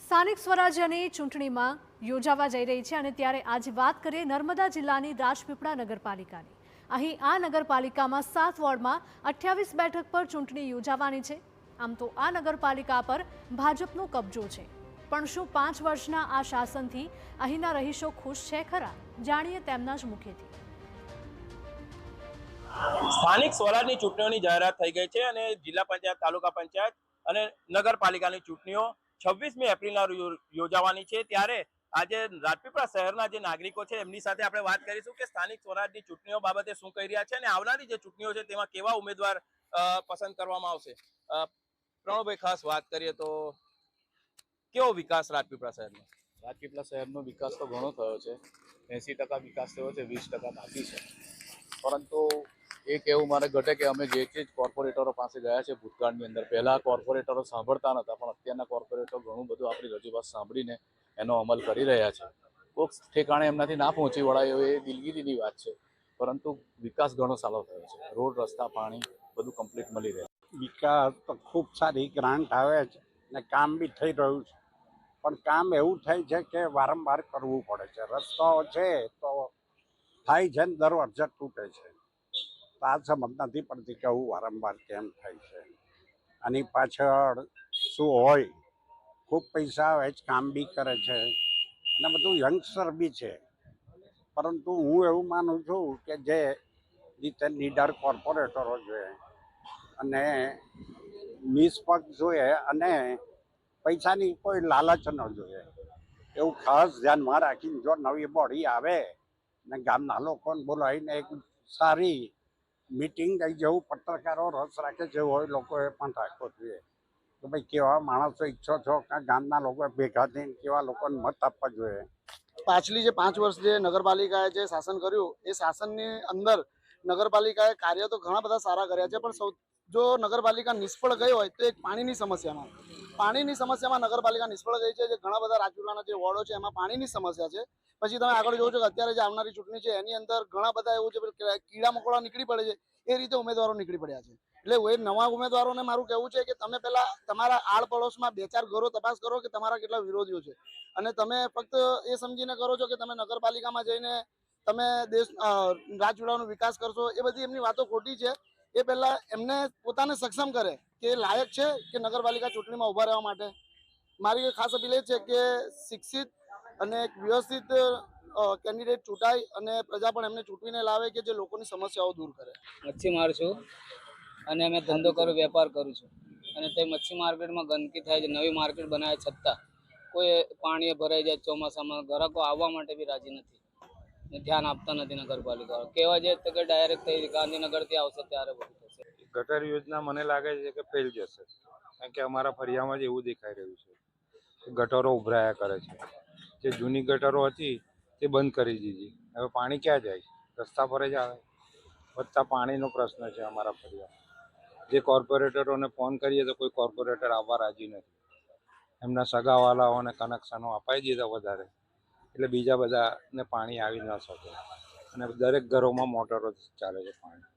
સ્થાનિક સ્વરાજ્યની ચૂંટણીમાં યોજાવા જઈ રહી છે અને ત્યારે આજે વાત કરીએ નર્મદા જિલ્લાની રાજપીપળા નગરપાલિકાની। અહીં આ નગરપાલિકામાં 7 વોર્ડમાં 28 બેઠક પર ચૂંટણી યોજાવાની છે। આમ તો આ નગરપાલિકા પર ભાજપનો કબજો છે, પણ શું 5 વર્ષના આ શાસનથી અહીંના રહીશો ખુશ છે ખરા? જાણીએ તેમના જ મુખેથી। સ્થાનિક સ્વરાજની ચૂંટણીઓની જાહેરાત થઈ ગઈ છે અને જિલ્લા પંચાયત, તાલુકા પંચાયત અને નગરપાલિકાની ચૂંટણીઓ 26મી એપ્રિલના યોજાવાની છે। ત્યારે આજે રાજપીપળા શહેરના જે નાગરિકો છે એમની સાથે આપણે વાત કરીશું કે સ્થાનિક સ્વરાજની ચૂંટણીઓ બાબતે શું કહી રહ્યા છે અને આવનારી જે ચૂંટણીઓ છે તેમાં કેવા ઉમેદવાર પસંદ કરવામાં આવશે। પ્રણવભાઈ, ખાસ વાત કરીએ તો કેવો વિકાસ રાજપીપળા શહેરનો? રાજપીપળા શહેરનો વિકાસ તો ઘણો થયો છે। 80% વિકાસ થયો છે, 20% બાકી છે। પરંતુ એક એવું મારે ઘટે કે અમે જે કોર્પોરેટરો પાસે ગયા છે ભૂતકાળની અંદર, પહેલા કોર્પોરેટરો સાંભળતા નહોતા, પણ અત્યારના કોર્પોરેટરો ઘણું બધું આપણી રજૂઆત સાંભળીને એનો અમલ કરી રહ્યા છે। કોઈક ઠેકાણે એમનાથી ના પહોંચી વળાય એ દિલગીરીની વાત છે, પરંતુ વિકાસ ઘણો સારો થયો છે। રોડ, રસ્તા, પાણી બધું કમ્પ્લીટ મળી રહે। વિકાસ તો ખૂબ સારી ગ્રાન્ટ આવે છે ને કામ બી થઈ રહ્યું છે, પણ કામ એવું થાય છે કે વારંવાર કરવું પડે છે। રસ્તાઓ છે તો થાય છે ને દર વર્ષે તૂટે છે, તો આ સમજ નથી પડતી કે આવું વારંવાર કેમ થાય છે। આની પાછળ શું હોય? ખૂબ પૈસા આવે છે, કામ બી કરે છે અને બધું યંગસ્ટર બી છે, પરંતુ હું એવું માનું છું કે જે રીતે લીડર કોર્પોરેટરો જોઈએ અને નિષ્પક્ષ જોઈએ અને પૈસાની કોઈ લાલચ ન જોઈએ, એવું ખાસ ધ્યાનમાં રાખીને જો નવી બોડી આવે ને ગામના લોકોને બોલાવીને એક સારી મીટિંગ થઈ જેવું પત્રકારો રસ રાખે જેવું હોય લોકોએ પણ રાખવો જોઈએ કે ભાઈ કેવા માણસો ઈચ્છો છો કે ગામના લોકોએ ભેગા થઈને કેવા લોકોને મત આપવા જોઈએ। પાછલી જે 5 વર્ષ જે નગરપાલિકાએ જે શાસન કર્યું એ શાસનની અંદર નગરપાલિકાએ કાર્ય તો ઘણા બધા સારા કર્યા છે, પણ જો નગરપાલિકા નિષ્ફળ ગઈ હોય તો એક પાણીની સમસ્યામાં નગરપાલિકા નિષ્ફળ ગઈ છે। જે ઘણા બધા રાજપીપળાના જે વોર્ડો છે એમાં પાણીની સમસ્યા છે। પછી તમે આગળ જોવો છો કે અત્યારે જે આવનારી ચૂંટણી છે એની અંદર ઘણા બધા એવું છે કે કીડા મકોડા નીકળી પડે છે, એ રીતે ઉમેદવારો નીકળી પડ્યા છે। એટલે એ નવા ઉમેદવારોને મારું કહેવું છે કે તમે પહેલા તમારા આડ પડોશમાં 2-4 ઘરો તપાસ કરો કે તમારા કેટલા વિરોધીઓ છે, અને તમે ફક્ત એ સમજીને કરો છો કે તમે નગરપાલિકામાં જઈને તમે રાજપીપળાનો વિકાસ કરશો, એ બધી એમની વાતો ખોટી છે। એ પહેલા એમને પોતાને સક્ષમ કરે કે લાયક છે કે નગરપાલિકા ચૂંટણીમાં ઊભા રહેવા માટે। મારી ખાસ અપીલ એ છે કે શિક્ષિત અને એક વ્યવસ્થિત કેન્ડિડેટ ચૂંટાય અને પ્રજા પણ એમને ચૂંટવીને લાવે કે જે લોકોની સમસ્યાઓ દૂર કરે। મચ્છીમાર છું અને અમે ધંધો કરું, વેપાર કરું છું, અને તે મચ્છી માર્કેટમાં ગંદકી થાય છે। નવી માર્કેટ બનાવે છતાં કોઈ પાણી ભરાઈ જાય ચોમાસામાં, ગ્રાહકો આવવા માટે બી રાજી નથી, ધ્યાન આપતા નથી નગરપાલિકા। કહેવા જાય તો કે ડાયરેક્ટ ગાંધીનગરથી આવશે ત્યારે બધું થશે। ગટર યોજના મને લાગે છે કે ફેલ જશે, કારણ કે અમારા ફળિયામાં જ એવું દેખાઈ રહ્યું છે કે ગટરો ઉભરાયા કરે છે। જે જૂની ગટરો હતી તે બંધ કરી દીધી, હવે પાણી ક્યાં જાય? રસ્તા પર જ આવે। વધતા પાણીનો પ્રશ્ન છે અમારા ફળિયામાં। જે કોર્પોરેટરોને ફોન કરીએ તો કોઈ કોર્પોરેટર આવવા રાજી નથી। એમના સગાવાલાઓને કનેક્શનો અપાઈ દીધા વધારે, એટલે બીજા બધાને પાણી આવી ન શકે, અને દરેક ઘરોમાં મોટરો ચાલે છે પાણી।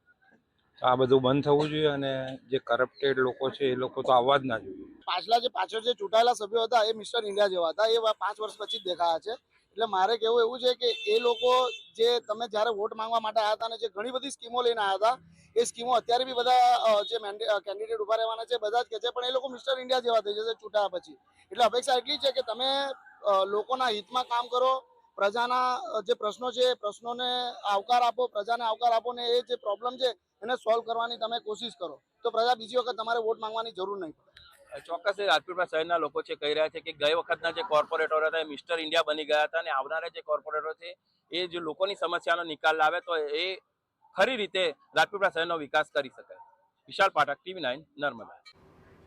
તો આ બધું બંધ થવું જોઈએ અને જે કરપ્ટેડ લોકો છે એ લોકો તો આવવા જ ના જોઈએ। પાછળ જે ચૂંટાયેલા સભ્યો હતા એ મિસ્ટર ઇન્ડિયા જેવા હતા, એ 5 વર્ષ પછી જ દેખાયા છે। એટલે મારે કહેવું એવું છે કે એ લોકો જે તમે જ્યારે વોટ માંગવા માટે આવ્યા હતા અને જે ઘણી બધી સ્કીમો લઈને આવ્યા હતા, એ સ્કીમો અત્યારે બી બધા જે કેન્ડિડેટ ઉભા રહેવાના છે બધા જ કહે છે, પણ એ લોકો મિસ્ટર ઇન્ડિયા જેવા થઈ જશે ચૂંટાયા પછી। એટલે અપેક્ષા એટલી છે કે તમે લોકોના હિતમાં કામ કરો, પ્રજાના જે પ્રશ્નો છે એ પ્રશ્નોને આવકાર આપો, પ્રજાને આવકાર આપો, ને એ જે પ્રોબ્લેમ છે એને સોલ્વ કરવાની તમે કોશિશ કરો, તો પ્રજા બીજી વખત તમારે વોટ માંગવાની જરૂર નહીં પડે। ચોક્કસ રાજપીપળા શહેરના લોકો છે કહી રહ્યા છે કે ગઈ વખતના જે કોર્પોરેટરો હતા એ મિસ્ટર ઇન્ડિયા બની ગયા હતા, અને આવનારા જે કોર્પોરેટરો છે એ જે લોકોની સમસ્યાનો નિકાલ લાવે તો એ ખરી રીતે રાજપીપળા શહેરનો વિકાસ કરી શકાય। વિશાલ પાઠક, TV9, નર્મદા।